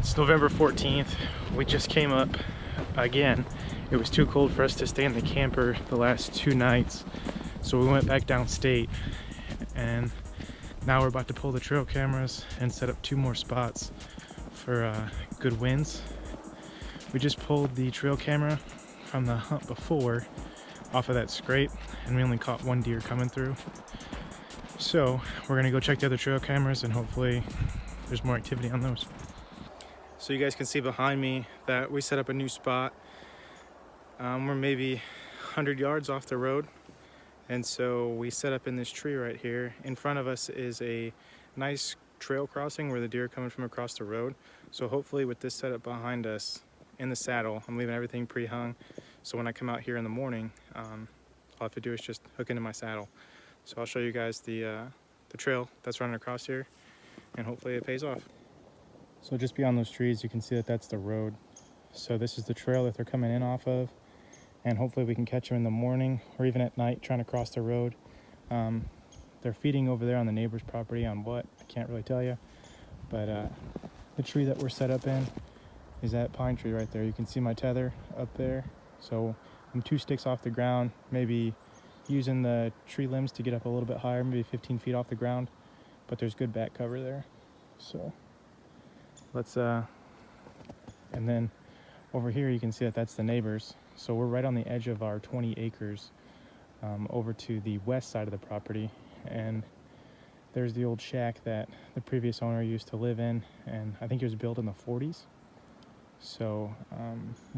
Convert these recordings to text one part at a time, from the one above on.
It's November 14th. We just came up again. It was too cold for us to stay in the camper the last 2 nights, so we went back downstate, and now we're about to pull the trail cameras and set up 2 more spots for good winds. We just pulled the trail camera from the hunt before off of that scrape, and we only caught 1 deer coming through. So we're gonna go check the other trail cameras and hopefully there's more activity on those. So you guys can see behind me that we set up a new spot. We're maybe 100 yards off the road, and so we set up in this tree right here. In front of us is a nice trail crossing where the deer are coming from across the road. So hopefully with this setup behind us in the saddle, I'm leaving everything pre-hung, so when I come out here in the morning, all I have to do is just hook into my saddle. So I'll show you guys the trail that's running across here, and hopefully it pays off. So just beyond those trees, you can see that that's the road. So this is the trail that they're coming in off of, and hopefully we can catch them in the morning or even at night trying to cross the road. They're feeding over there on the neighbor's property on what, I can't really tell you, but the tree that we're set up in is that pine tree right there. You can see my tether up there. So I'm 2 sticks off the ground, maybe using the tree limbs to get up a little bit higher, maybe 15 feet off the ground, but there's good back cover there. So let's and then over here you can see that that's the neighbors. So we're right on the edge of our 20 acres over to the west side of the property, and there's the old shack that the previous owner used to live in, and I think it was built in the 40s. So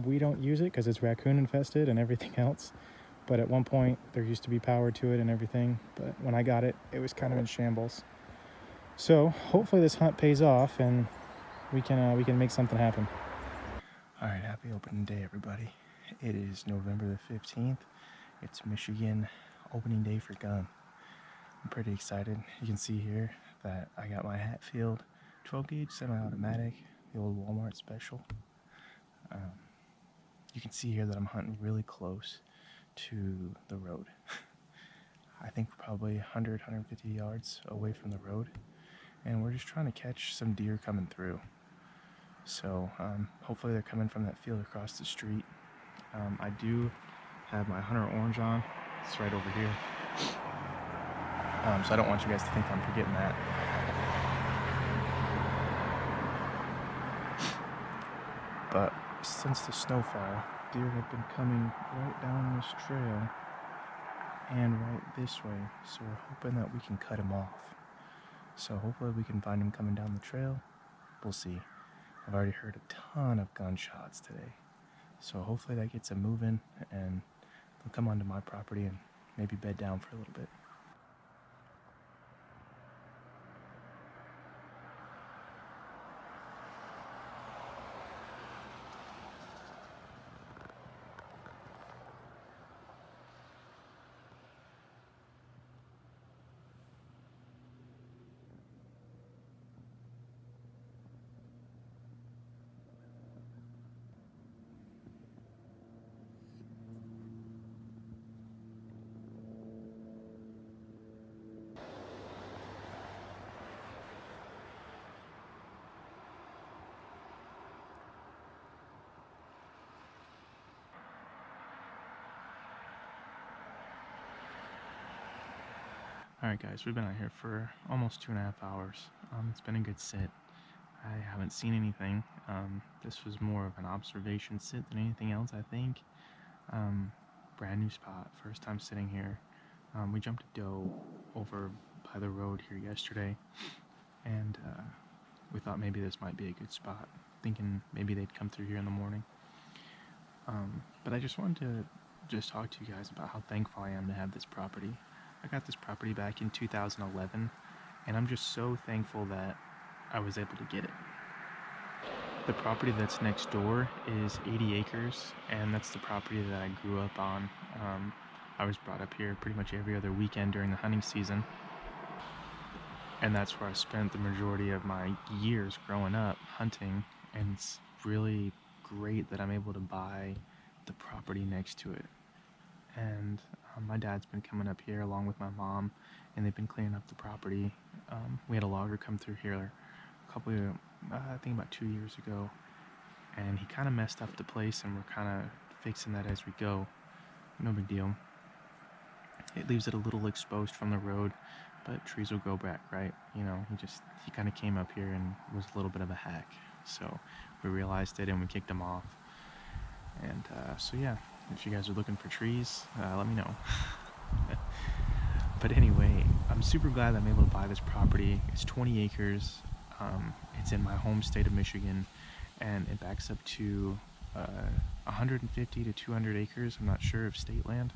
we don't use it because it's raccoon infested and everything else, but at one point there used to be power to it and everything, but when I got it, it was kind of in shambles. So hopefully this hunt pays off and we can make something happen. All right, happy opening day, everybody. It is November the 15th. It's Michigan opening day for gun. I'm pretty excited. You can see here that I got my Hatfield 12 gauge semi-automatic, the old Walmart special. You can see here that I'm hunting really close to the road. I think we're probably 100, 150 yards away from the road, and we're just trying to catch some deer coming through. So hopefully they're coming from that field across the street. I do have my hunter orange on. It's right over here. So I don't want you guys to think I'm forgetting that. But since the snowfall, deer have been coming right down this trail and right this way. So we're hoping that we can cut them off. So hopefully we can find them coming down the trail. We'll see. I've already heard a ton of gunshots today. So hopefully that gets them moving and they'll come onto my property and maybe bed down for a little bit. Alright guys, we've been out here for almost 2.5 hours. It's been a good sit. I haven't seen anything. This was more of an observation sit than anything else, I think. Brand new spot, first time sitting here. We jumped a doe over by the road here yesterday, and we thought maybe this might be a good spot, thinking maybe they'd come through here in the morning. But I just wanted to just talk to you guys about how thankful I am to have this property. I got this property back in 2011, and I'm just so thankful that I was able to get it. The property that's next door is 80 acres, and that's the property that I grew up on. I was brought up here pretty much every other weekend during the hunting season, and that's where I spent the majority of my years growing up hunting, and it's really great that I'm able to buy the property next to it. And my dad's been coming up here along with my mom, and they've been cleaning up the property. We had a logger come through here a couple of, I think about 2 years ago, and he kind of messed up the place, and we're kind of fixing that as we go. No big deal. It leaves it a little exposed from the road, but trees will grow back, right? You know, he kind of came up here and was a little bit of a hack. So we realized it and we kicked him off. And so yeah, if you guys are looking for trees, let me know. But anyway, I'm super glad that I'm able to buy this property. It's 20 acres. It's in my home state of Michigan, and it backs up to 150 to 200 acres. I'm not sure of state land,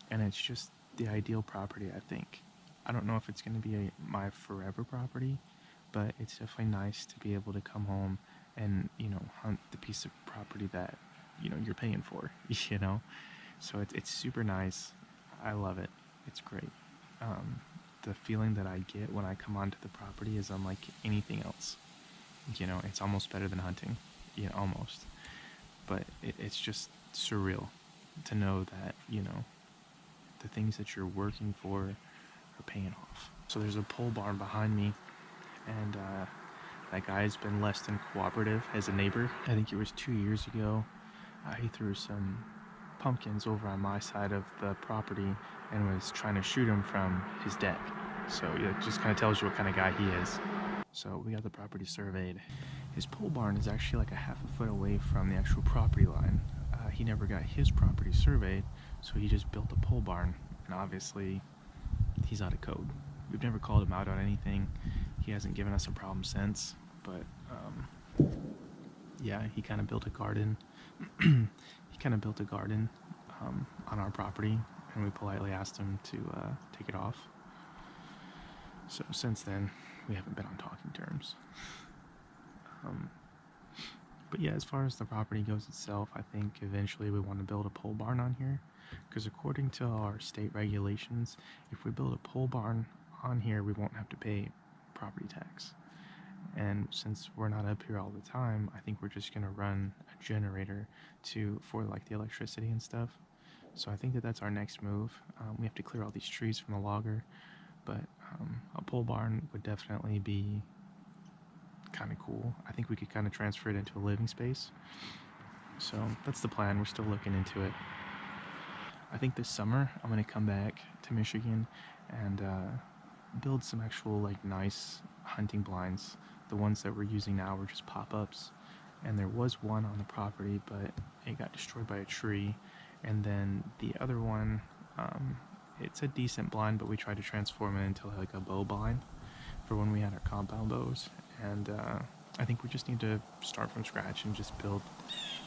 and it's just the ideal property, I think. I don't know if it's going to be my forever property, but it's definitely nice to be able to come home and, you know, hunt the piece of property that, you know, you're paying for, you know? So it's super nice. I love it. It's great. The feeling that I get when I come onto the property is unlike anything else. You know, it's almost better than hunting, you know, almost. But it's just surreal to know that, you know, the things that you're working for are paying off. So there's a pole barn behind me, and that guy's been less than cooperative as a neighbor. I think it was 2 years ago. He threw some pumpkins over on my side of the property and was trying to shoot him from his deck. So it just kind of tells you what kind of guy he is. So we got the property surveyed. His pole barn is actually like a half a foot away from the actual property line. He never got his property surveyed, so he just built a pole barn, and obviously he's out of code. We've never called him out on anything. He hasn't given us a problem since, but yeah, he kind of built a garden. On our property, and we politely asked him to take it off. So since then, we haven't been on talking terms. But yeah, as far as the property goes itself, I think eventually we want to build a pole barn on here, because according to our state regulations, if we build a pole barn on here, we won't have to pay property tax. And since we're not up here all the time, I think we're just gonna run a generator for like the electricity and stuff. So I think that's our next move. We have to clear all these trees from the logger, but a pole barn would definitely be kind of cool. I think we could kind of transfer it into a living space. So that's the plan. We're still looking into it. I think this summer I'm gonna come back to Michigan and build some actual like nice hunting blinds. The ones that we're using now were just pop-ups, and there was one on the property, but it got destroyed by a tree. And then the other one, it's a decent blind, but we tried to transform it into like a bow blind for when we had our compound bows. And I think we just need to start from scratch and just build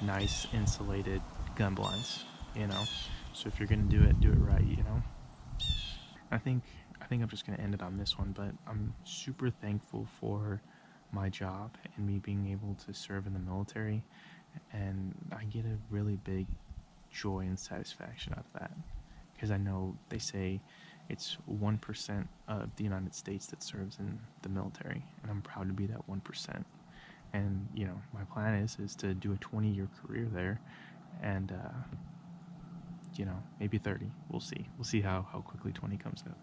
nice insulated gun blinds, you know? So if you're gonna do it right, you know? I think I'm just gonna end it on this one, but I'm super thankful for my job and me being able to serve in the military, and I get a really big joy and satisfaction out of that, because I know they say it's 1% of the United States that serves in the military, and I'm proud to be that 1%. And you know, my plan is to do a 20-year career there, and you know, maybe 30. We'll see how quickly 20 comes up.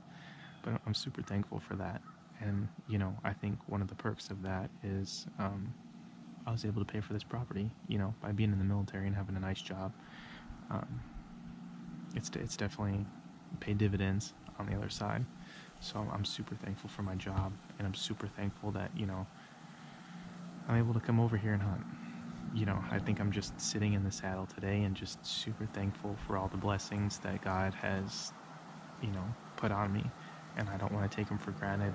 But I'm super thankful for that. And you know, I think one of the perks of that is I was able to pay for this property, you know, by being in the military and having a nice job. It's definitely paid dividends on the other side. So I'm super thankful for my job, and I'm super thankful that, you know, I'm able to come over here and hunt. You know, I think I'm just sitting in the saddle today and just super thankful for all the blessings that God has, you know, put on me, and I don't want to take them for granted.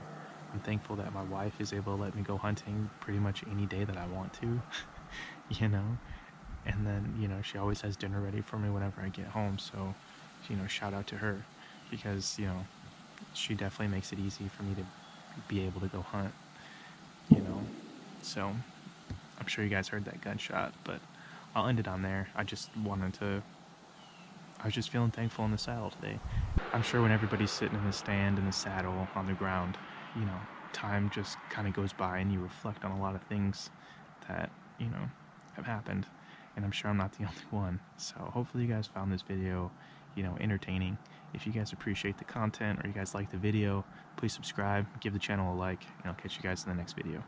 I'm thankful that my wife is able to let me go hunting pretty much any day that I want to, you know, and then, you know, she always has dinner ready for me whenever I get home. So, you know, shout out to her, because, you know, she definitely makes it easy for me to be able to go hunt, you know. So I'm sure you guys heard that gunshot, but I'll end it on there. I was just feeling thankful in the saddle today. I'm sure when everybody's sitting in the stand in the saddle on the ground, you know, time just kind of goes by and you reflect on a lot of things that, you know, have happened. And I'm sure I'm not the only one. So hopefully you guys found this video, you know, entertaining. If you guys appreciate the content or you guys like the video, please subscribe, give the channel a like, and I'll catch you guys in the next video.